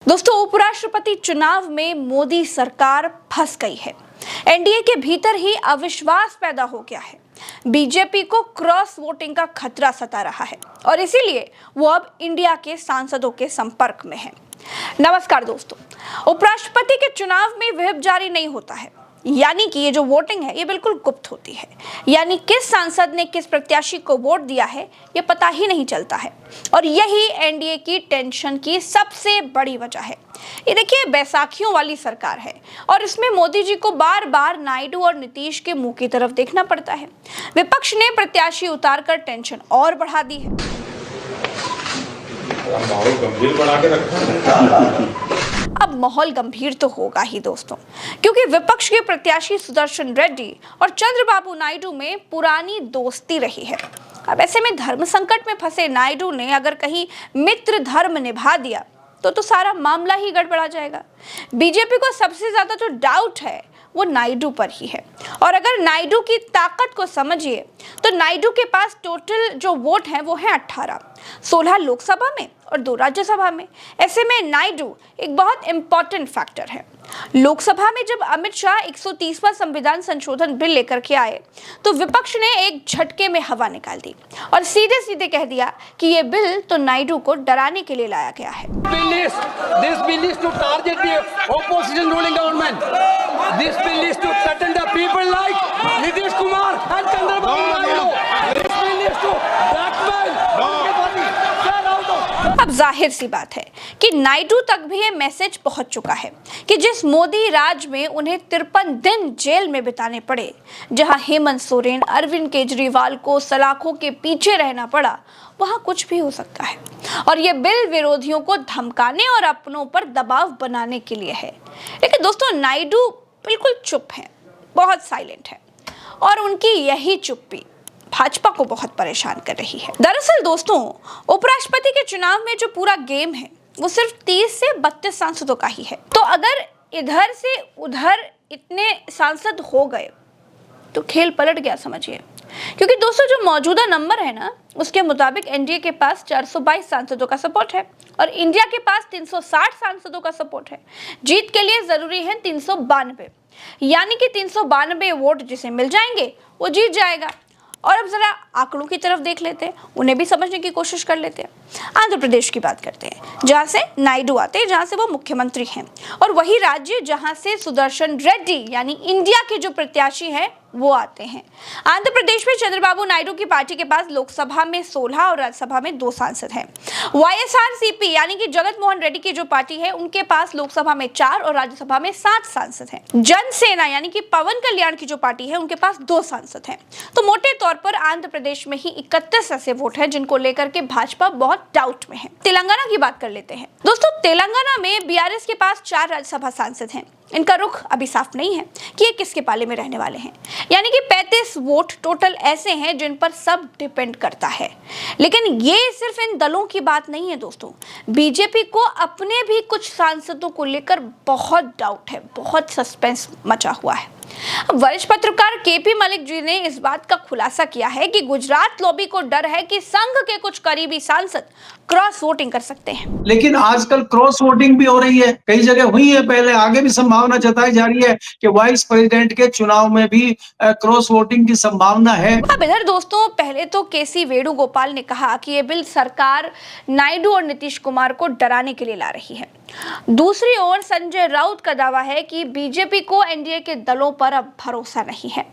दोस्तों, उपराष्ट्रपति चुनाव में मोदी सरकार फंस गई है। एनडीए के भीतर ही अविश्वास पैदा हो गया है। बीजेपी को क्रॉस वोटिंग का खतरा सता रहा है और इसीलिए वो अब इंडिया के सांसदों के संपर्क में है। नमस्कार दोस्तों, उपराष्ट्रपति के चुनाव में व्हिप जारी नहीं होता है, यानी कि ये जो वोटिंग है ये बिल्कुल गुप्त होती है। यानी किस सांसद ने किस प्रत्याशी को वोट दिया है ये पता ही नहीं चलता है और यही एनडीए की टेंशन की सबसे बड़ी वजह है। ये देखिए, बैसाखियों वाली सरकार है और इसमें मोदी जी को बार बार नायडू और नीतीश के मुंह की तरफ देखना पड़ता है। विपक्ष ने प्रत्याशी उतारकर टेंशन और बढ़ा दी है। माहौल गंभीर बना के रखा। अब माहौल गंभीर तो होगा ही दोस्तों, क्योंकि विपक्ष के प्रत्याशी सुदर्शन रेड्डी और चंद्रबाबू नायडू में पुरानी दोस्ती रही है। अब ऐसे में धर्म संकट में फंसे नायडू ने अगर कहीं मित्र धर्म निभा दिया तो सारा मामला ही गड़बड़ा जाएगा। बीजेपी को सबसे ज्यादा जो डाउट है वो नायडू पर ही है और अगर नायडू की ताकत को समझिए तो नायडू के पास टोटल जो वोट है वो है 18, 16 लोकसभा में और 2 राज्यसभा में। ऐसे में नायडू एक बहुत इंपॉर्टेंट फैक्टर है। लोकसभा में जब अमित शाह 130वां संविधान संशोधन बिल लेकर के आए तो विपक्ष ने एक झटके में हवा निकाल दी और सीधे सीधे कह दिया कि ये बिल तो नायडू को डराने के लिए लाया गया है। This bill is to target the opposition ruling government. This bill is to threaten the people like Nitish Kumar and Chandrababu Naidu. This bill is to blackmail everybody. अब जाहिर सी बात है कि नायडू तक भी ये मैसेज पहुंच चुका है कि जिस मोदी राज में उन्हें 53 दिन जेल में बिताने पड़े, जहां हेमंत सोरेन, अरविंद केजरीवाल को सलाखों के पीछे रहना पड़ा, वहां कुछ भी हो सकता है। और ये बिल विरोधियों को धमकाने और अपनों पर दबाव बनाने के लिए है। लेकिन दोस्तों, नायडू बिल्कुल चुप हैं, बहुत साइलेंट है और उनकी यही चुप्पी भाजपा को बहुत परेशान कर रही है। दरअसल दोस्तों, उपराष्ट्रपति के चुनाव में जो पूरा गेम है वो सिर्फ 30 से 32 सांसदों का ही है। तो अगर इधर से उधर इतने सांसद हो गए तो खेल पलट गया समझिए। क्योंकि दोस्तों, जो मौजूदा नंबर है ना, उसके मुताबिक एनडीए के पास 422 सांसदों का सपोर्ट है और इंडिया के पास 360 सांसदों का सपोर्ट है। जीत के लिए जरूरी है 392, यानी कि 392 वोट जिसे मिल जाएंगे वो जीत जाएगा। और अब जरा आंकड़ों की तरफ देख लेते हैं, उन्हें भी समझने की कोशिश कर लेते हैं। आंध्र प्रदेश की बात करते हैं, जहां से नायडू आते हैं, जहां से वो मुख्यमंत्री हैं, और वही राज्य जहां से सुदर्शन रेड्डी यानी इंडिया के जो प्रत्याशी हैं वो आते हैं। आंध्र प्रदेश में चंद्रबाबू नायडू की पार्टी के पास लोकसभा में 16 और राज्यसभा में 2 सांसद हैं। वाईएसआरसीपी यानी कि जगत मोहन रेड्डी की जो पार्टी है उनके पास लोकसभा में 4 और राज्यसभा में 7 सांसद हैं। जनसेना यानी कि पवन कल्याण की जो पार्टी है उनके पास 2 सांसद हैं। तो मोटे तौर पर आंध्र प्रदेश में ही 31 ऐसे वोट हैं जिनको लेकर के भाजपा बहुत डाउट में है। तेलंगाना की बात कर लेते हैं दोस्तों। तेलंगाना में बीआरएस के पास 4 राज्यसभा सांसद हैं। इनका रुख अभी साफ नहीं है कि ये किसके पाले में रहने वाले हैं, यानी कि 35 वोट टोटल ऐसे हैं जिन पर सब डिपेंड करता है। लेकिन ये सिर्फ इन दलों की बात नहीं है दोस्तों, बीजेपी को अपने भी कुछ सांसदों को लेकर बहुत डाउट है, बहुत सस्पेंस मचा हुआ है। वरिष्ठ पत्रकार केपी मलिक जी ने इस बात का खुलासा किया है कि गुजरात लॉबी को डर है कि संघ के कुछ करीबी सांसद क्रॉस वोटिंग कर सकते हैं। लेकिन आजकल क्रॉस वोटिंग भी हो रही है, कई जगह हुई है पहले, आगे भी संभावना जताई जा रही है कि वाइस प्रेसिडेंट के चुनाव में भी क्रॉस वोटिंग की संभावना है। अब इधर दोस्तों, पहले तो केसी वेणुगोपाल ने कहा कि ये बिल सरकार नायडू और नीतीश कुमार को डराने के लिए ला रही है। दूसरी ओर संजय राउत का दावा है कि बीजेपी को एनडीए के दलों पर अब भरोसा नहीं है,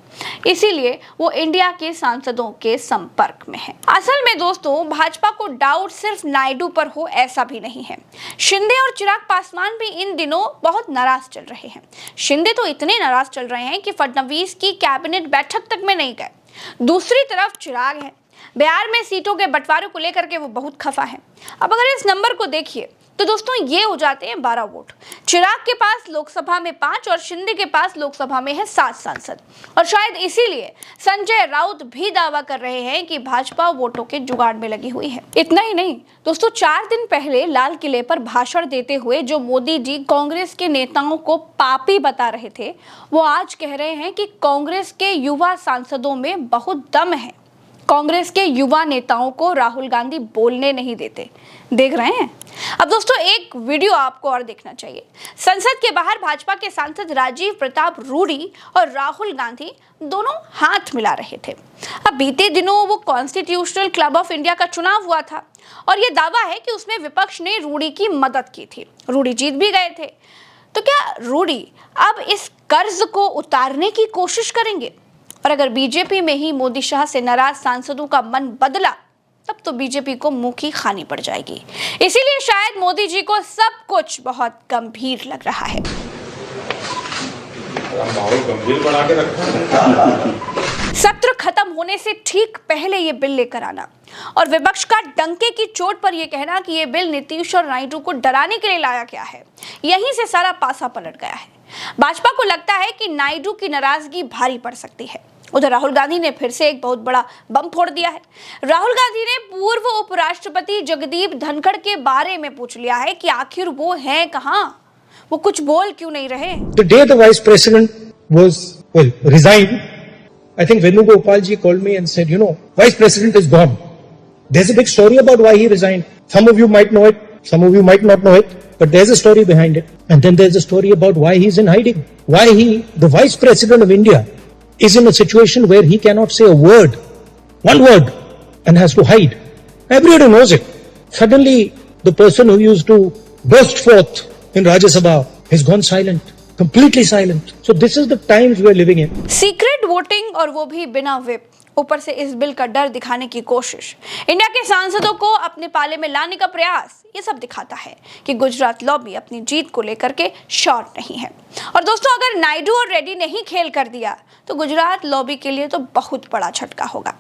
इसीलिए वो इंडिया के सांसदों के संपर्क में है। असल में दोस्तों, भाजपा को डाउट सिर्फ नायडू पर हो ऐसा भी नहीं है। शिंदे और चिराग पासवान भी इन दिनों बहुत नाराज चल रहे हैं। शिंदे तो इतने नाराज चल रहे हैं कि फडणवीस की कैबिनेट बैठक तक में नहीं गए। दूसरी तरफ चिराग है, बिहार में सीटों के बंटवारे को लेकर के वो बहुत खफा है। अब अगर इस नंबर को देखिए तो दोस्तों ये हो जाते हैं 12 वोट। चिराग के पास लोकसभा में 5 और शिंदे के पास लोकसभा में है 7 सांसद। और शायद इसीलिए संजय राउत भी दावा कर रहे हैं कि भाजपा वोटों के जुगाड़ में लगी हुई है। इतना ही नहीं दोस्तों, 4 दिन पहले लाल किले पर भाषण देते हुए जो मोदी जी कांग्रेस के नेताओं को पापी बता रहे थे, वो आज कह रहे हैं कि कांग्रेस के युवा सांसदों में बहुत दम है। कांग्रेस के युवा नेताओं को राहुल गांधी बोलने नहीं देते। देख रहे हैं। अब दोस्तों एक वीडियो आपको और देखना चाहिए। संसद के बाहर भाजपा के सांसद राजीव प्रताप रूडी और राहुल गांधी दोनों हाथ मिला रहे थे। अब बीते दिनों वो कॉन्स्टिट्यूशनल क्लब ऑफ इंडिया का चुनाव हुआ था और ये दावा है कि उसमें विपक्ष ने रूडी की मदद की थी। रूडी जीत भी गए थे। तो क्या रूडी अब इस कर्ज को उतारने की कोशिश करेंगे? और अगर बीजेपी में ही मोदी शाह से नाराज सांसदों का मन बदला तब तो बीजेपी को मुंह की खानी पड़ जाएगी। इसीलिए शायद मोदी जी को सब कुछ बहुत गंभीर लग रहा है। माहौल गंभीर बना के रखा है। सत्र खत्म होने से ठीक पहले ये बिल लेकर आना और विपक्ष का डंके की चोट पर यह कहना कि ये बिल नीतीश और नायडू को डराने के लिए लाया गया है, यहीं से सारा पासा पलट गया है। भाजपा को लगता है कि नायडू की नाराजगी भारी पड़ सकती है। उधर राहुल गांधी ने फिर से एक बहुत बड़ा बम फोड़ दिया है। राहुल गांधी ने पूर्व उपराष्ट्रपति जगदीप धनखड़ के बारे में पूछ लिया है कि आखिर वो हैं कहां, वो कुछ बोल क्यों नहीं रहे। The day the vice president was resigned, I think Venugopal ji called me and said, vice president is gone. There's a big story about why he resigned. Some of you might know it, some of you might not know it, but there's a story behind it. And then there's a story about why he's in hiding. Why he, the vice president of India, is in a situation where he cannot say a word, one word, and has to hide. Everybody knows it. Suddenly, the person who used to burst forth in Rajya Sabha has gone silent, completely silent. So this is the times we're living in. Secret voting और वो भी बिना whip, ऊपर से इस bill का डर दिखाने की कोशिश, इंडिया के सांसदों को अपने पाले में लाने का प्रयास, ये सब दिखाता है कि गुजरात लॉबी अपनी जीत को लेकर के शॉर्ट नहीं है। और दोस्तों अगर नायडू और रेड्डी ने ही खेल कर दिया तो गुजरात लॉबी के लिए तो बहुत बड़ा झटका होगा।